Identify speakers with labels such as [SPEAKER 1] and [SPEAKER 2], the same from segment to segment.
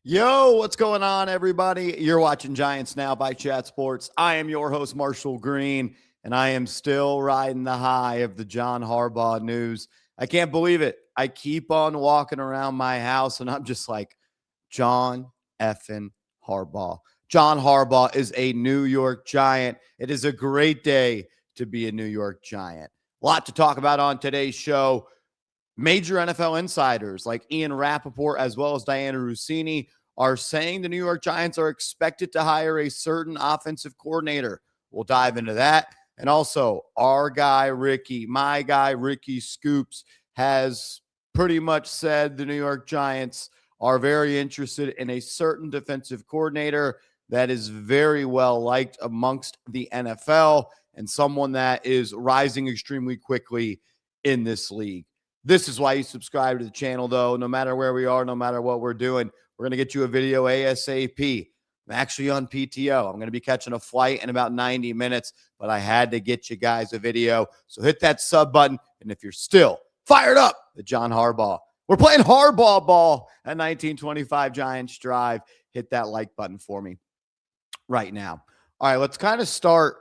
[SPEAKER 1] Yo, what's going on, everybody? You're watching Giants Now by Chat Sports. I am your host, Marshall Green, and I am still riding the high of the John Harbaugh news. I can't believe it. I keep on walking around my house, and I'm just like, John effing Harbaugh. John Harbaugh is a New York Giant. It is a great day to be a New York Giant. A lot to talk about on today's show. Major NFL insiders like Ian Rappaport as well as Diana Rossini are saying the New York Giants are expected to hire a certain offensive coordinator. We'll dive into that. And also, our guy, Ricky, my guy, Ricky Scoops, has pretty much said the New York Giants are very interested in a certain defensive coordinator that is very well liked amongst the NFL and someone that is rising extremely quickly in this league. This is why you subscribe to the channel, though. No matter where we are, no matter what we're doing, we're going to get you a video ASAP. I'm actually on PTO. I'm going to be catching a flight in about 90 minutes, but I had to get you guys a video. So hit that sub button. And if you're still fired up at John Harbaugh, we're playing hardball ball at 1925 Giants Drive. Hit that like button for me right now. All right, let's kind of start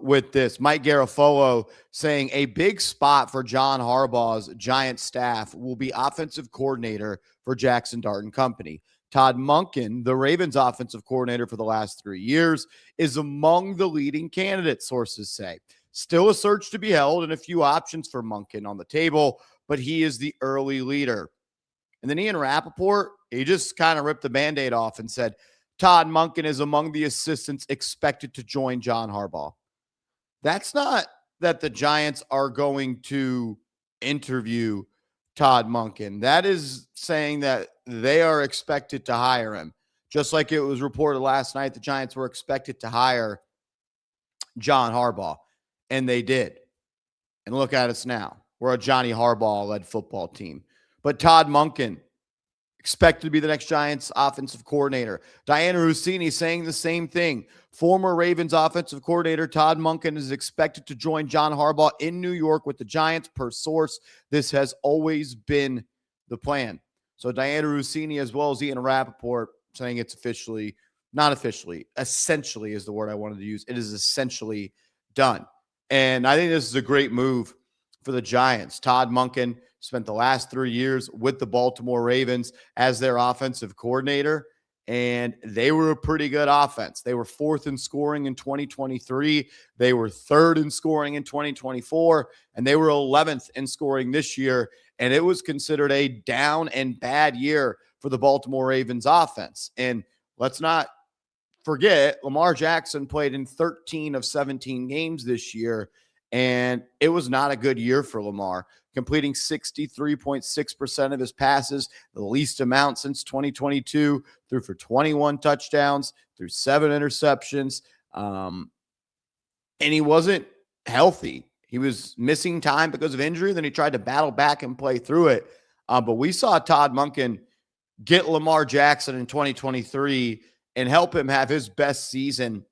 [SPEAKER 1] with this. Mike Garafolo saying a big spot for John Harbaugh's Giant staff will be offensive coordinator for Jaxson Dart and company. Todd Monken, the Ravens offensive coordinator for the last 3 years, is among the leading candidates, sources say. Still a search to be held and a few options for Monken on the table, but he is the early leader. And then Ian Rappaport, he just kind of ripped the Band-Aid off and said, Todd Monken is among the assistants expected to join John Harbaugh. That's not that the Giants are going to interview Todd Monken. That is saying that they are expected to hire him. Just like it was reported last night, the Giants were expected to hire John Harbaugh, and they did. And look at us now. We're a Johnny Harbaugh-led football team. But Todd Monken, expected to be the next Giants offensive coordinator. Diana Rossini saying the same thing. Former Ravens offensive coordinator Todd Monken is expected to join John Harbaugh in New York with the Giants per source. This has always been the plan. So Diana Rossini as well as Ian Rappaport saying it's officially, not officially, essentially is the word I wanted to use. It is essentially done. And I think this is a great move for the Giants. Todd Monken spent the last 3 years with the Baltimore Ravens as their offensive coordinator, and they were a pretty good offense. They were 4th in scoring in 2023. They were 3rd in scoring in 2024, and they were 11th in scoring this year, and it was considered a down and bad year for the Baltimore Ravens offense. And let's not forget, Lamar Jackson played in 13 of 17 games this year, and it was not a good year for Lamar, completing 63.6% of his passes, the least amount since 2022, threw for 21 touchdowns, threw 7 interceptions, and he wasn't healthy. He was missing time because of injury. Then he tried to battle back and play through it. But we saw Todd Monken get Lamar Jackson in 2023 and help him have his best season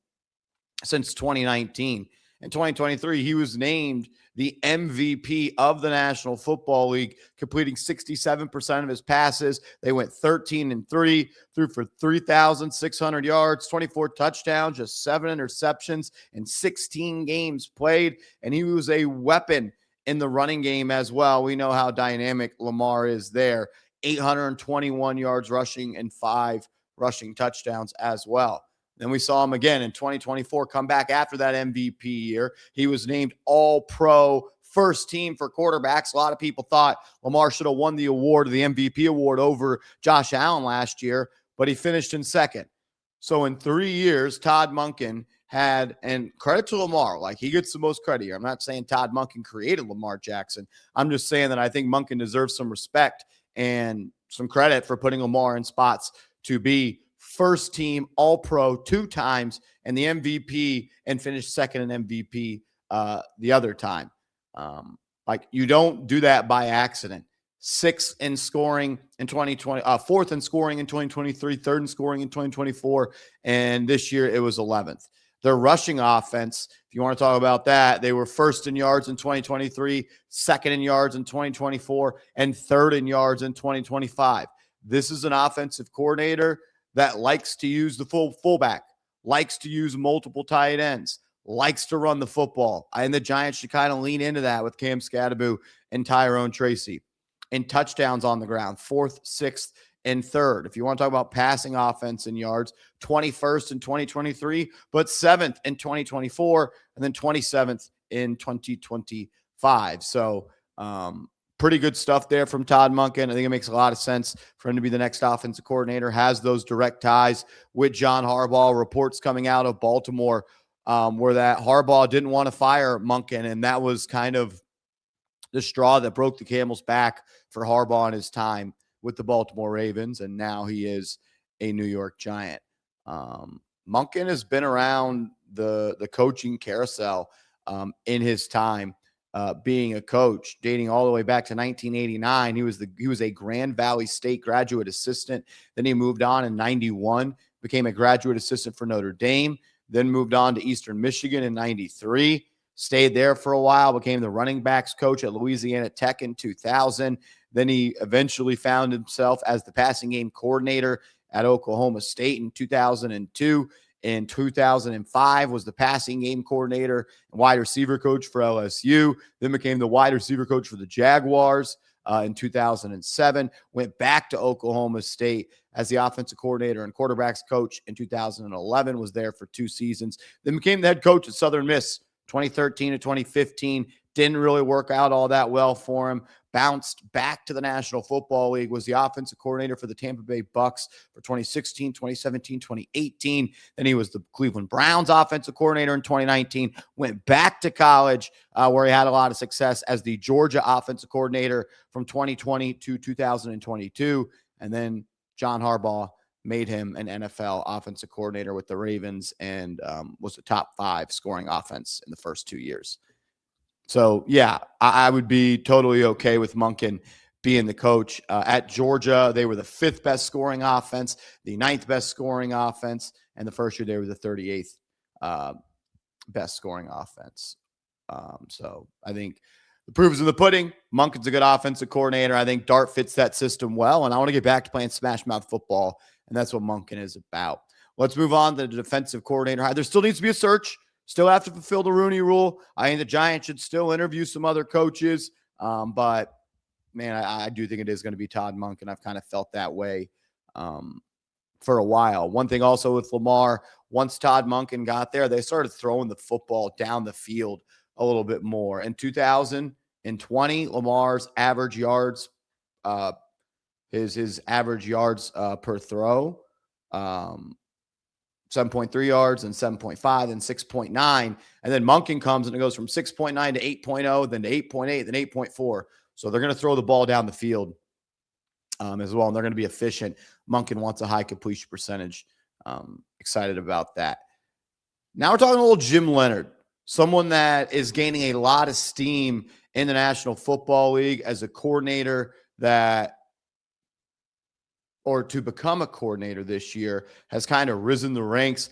[SPEAKER 1] since 2019. In 2023, he was named the MVP of the National Football League, completing 67% of his passes. They went 13-3, threw for 3,600 yards, 24 touchdowns, just 7 interceptions in 16 games played. And he was a weapon in the running game as well. We know how dynamic Lamar is there. 821 yards rushing and 5 rushing touchdowns as well. Then we saw him again in 2024 come back after that MVP year. He was named All-Pro first team for quarterbacks. A lot of people thought Lamar should have won the award, the MVP award, over Josh Allen last year, but he finished in second. So in 3 years, Todd Monken had, and credit to Lamar, like he gets the most credit here. I'm not saying Todd Monken created Lamar Jackson. I'm just saying that I think Monken deserves some respect and some credit for putting Lamar in spots to be first team All-Pro 2 times and the MVP, and finished second in MVP the other time. Like, you don't do that by accident. 6th in scoring in 2020, 4th in scoring in 2023, 3rd in scoring in 2024, and this year it was 11th. Their rushing offense, if you want to talk about that, they were 1st in yards in 2023, 2nd in yards in 2024, and 3rd in yards in 2025. This is an offensive coordinator that likes to use the fullback, likes to use multiple tight ends, likes to run the football. And the Giants should kind of lean into that with Cam Scadaboo and Tyrone Tracy. And touchdowns on the ground, 4th, 6th, and 3rd. If you want to talk about passing offense in yards, 21st in 2023, but 7th in 2024, and then 27th in 2025. So pretty good stuff there from Todd Monken. I think it makes a lot of sense for him to be the next offensive coordinator, has those direct ties with John Harbaugh. Reports coming out of Baltimore where that Harbaugh didn't want to fire Monken, and that was kind of the straw that broke the camel's back for Harbaugh in his time with the Baltimore Ravens, and now he is a New York Giant. Monken has been around the coaching carousel in his time being a coach, dating all the way back to 1989. He was a Grand Valley State graduate assistant. Then he moved on in 91, became a graduate assistant for Notre Dame, then moved on to Eastern Michigan in 93. Stayed there for a while, became the running backs coach at Louisiana Tech in 2000. Then he eventually found himself as the passing game coordinator at Oklahoma State in 2002. In 2005 was the passing game coordinator and wide receiver coach for LSU. Then became the wide receiver coach for the Jaguars in 2007. Went back to Oklahoma State as the offensive coordinator and quarterbacks coach in 2011. Was there for 2 seasons. Then became the head coach at Southern Miss 2013 to 2015, didn't really work out all that well for him. Bounced back to the National Football League, was the offensive coordinator for the Tampa Bay Bucks for 2016, 2017, 2018. Then he was the Cleveland Browns offensive coordinator in 2019, went back to college where he had a lot of success as the Georgia offensive coordinator from 2020 to 2022. And then John Harbaugh made him an NFL offensive coordinator with the Ravens and was the top 5 scoring offense in the first 2 years. So, yeah, I would be totally okay with Monken being the coach. At Georgia, they were the 5th best scoring offense, the 9th best scoring offense, and the first year they were the 38th best scoring offense. So I think the proof is in the pudding. Monken's a good offensive coordinator. I think Dart fits that system well, and I want to get back to playing smash mouth football, and that's what Monken is about. Let's move on to the defensive coordinator. There still needs to be a search. Still have to fulfill the Rooney Rule. I think the Giants should still interview some other coaches, but, man, I do think it is going to be Todd Monken. I've kind of felt that way for a while. One thing also with Lamar, once Todd Monken got there, they started throwing the football down the field a little bit more. In 2020, Lamar's average yards, his average yards per throw, 7.3 yards and 7.5 and 6.9. And then Monken comes and it goes from 6.9 to 8.0, then to 8.8, then 8.4. So they're going to throw the ball down the field as well, and they're going to be efficient. Monken wants a high completion percentage. Excited about that. Now we're talking a little Jim Leonhard, someone that is gaining a lot of steam in the National Football League as a coordinator or to become a coordinator this year, has kind of risen the ranks,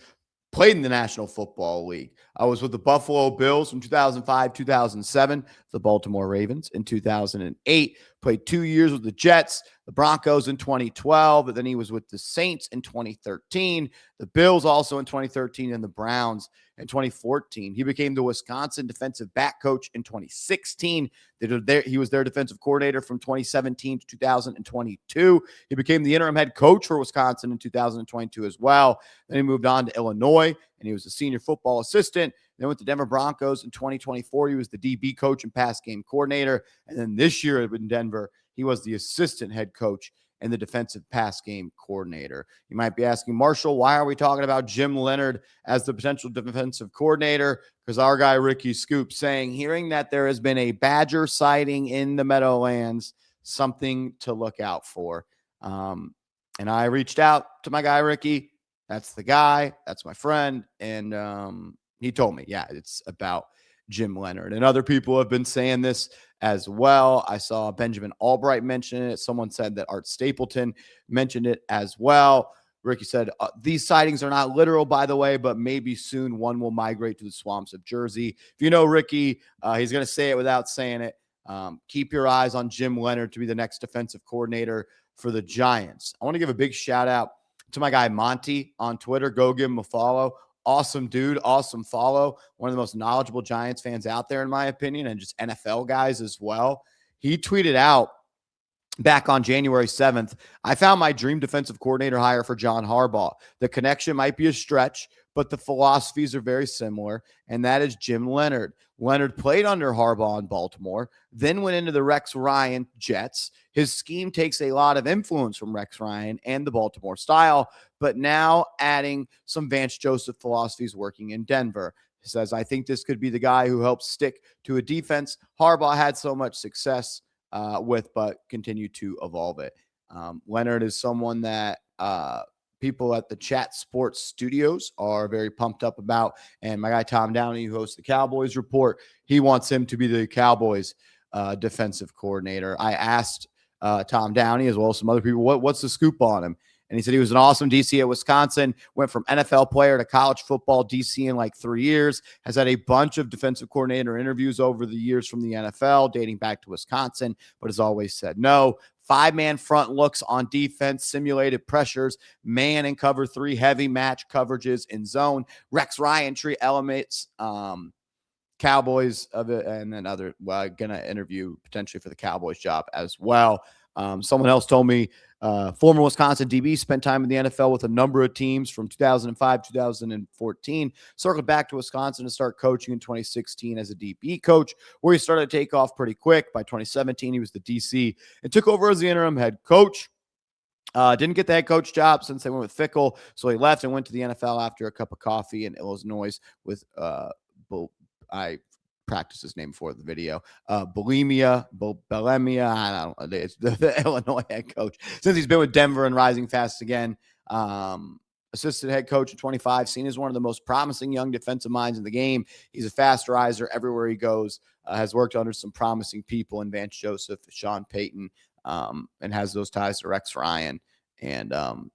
[SPEAKER 1] played in the National Football League. I was with the Buffalo Bills from 2005, 2007, the Baltimore Ravens in 2008, played 2 years with the Jets, the Broncos in 2012, but then he was with the Saints in 2013, the Bills also in 2013, and the Browns in 2014. He became the Wisconsin defensive back coach in 2016. He was their defensive coordinator from 2017 to 2022. He became the interim head coach for Wisconsin in 2022 as well. Then he moved on to Illinois, and he was a senior football assistant. Then went to Denver Broncos in 2024. He was the DB coach and pass game coordinator. And then this year in Denver, he was the assistant head coach and the defensive pass game coordinator. You might be asking, Marshall, why are we talking about Jim Leonhard as the potential defensive coordinator? Because our guy Ricky Scoop saying, hearing that there has been a badger sighting in the Meadowlands, something to look out for. And I reached out to my guy Ricky. That's the guy. That's my friend. And he told me, yeah, it's about Jim Leonhard. And other people have been saying this as well. I saw Benjamin Albright mention it. Someone said that Art Stapleton mentioned it as well. Ricky said, these sightings are not literal, by the way, but maybe soon one will migrate to the swamps of Jersey. If you know Ricky, he's going to say it without saying it. Keep your eyes on Jim Leonhard to be the next defensive coordinator for the Giants. I want to give a big shout out to my guy Monty on Twitter. Go give him a follow. Awesome dude, awesome follow. One of the most knowledgeable Giants fans out there, in my opinion, and just NFL guys as well. He tweeted out back on January 7th, I found my dream defensive coordinator hire for John Harbaugh. The connection might be a stretch, but the philosophies are very similar, and that is Jim Leonhard. Leonard played under Harbaugh in Baltimore, then went into the Rex Ryan Jets. His scheme takes a lot of influence from Rex Ryan and the Baltimore style, but now adding some Vance Joseph philosophies working in Denver. He says, I think this could be the guy who helps stick to a defense Harbaugh had so much success with, but continue to evolve it. Leonard is someone that people at the Chat Sports Studios are very pumped up about. And my guy Tom Downey, who hosts the Cowboys Report, he wants him to be the Cowboys defensive coordinator. I asked Tom Downey, as well as some other people, what's the scoop on him? And he said he was an awesome DC at Wisconsin, went from NFL player to college football DC in like 3 years, has had a bunch of defensive coordinator interviews over the years from the NFL, dating back to Wisconsin, but has always said no. 5-man front looks on defense, simulated pressures, man and cover 3, heavy match coverages in zone. Rex Ryan tree elements, Cowboys of it, and then other, well, going to interview potentially for the Cowboys job as well. Someone else told me former Wisconsin DB spent time in the NFL with a number of teams from 2005, 2014, circled back to Wisconsin to start coaching in 2016 as a DB coach, where he started to take off pretty quick. By 2017, he was the DC and took over as the interim head coach. Didn't get the head coach job since they went with Fickle, so he left and went to the NFL after a cup of coffee in Illinois with I practice his name for the video. Bulimia, I don't know. It's the Illinois head coach. Since he's been with Denver and rising fast again. Assistant head coach at 25, seen as one of the most promising young defensive minds in the game. He's a fast riser everywhere he goes. Has worked under some promising people in Vance Joseph, Sean Payton, and has those ties to Rex Ryan and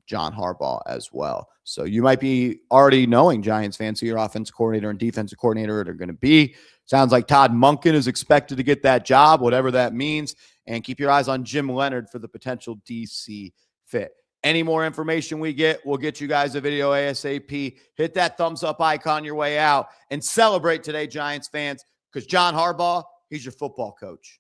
[SPEAKER 1] John Harbaugh as well. So you might be already knowing, Giants fans, who your offensive coordinator and defensive coordinator are going to be. Sounds like Todd Monken is expected to get that job, whatever that means. And keep your eyes on Jim Leonhard for the potential DC fit. Any more information we get, we'll get you guys a video ASAP. Hit that thumbs up icon your way out and celebrate today, Giants fans, because John Harbaugh, he's your football coach.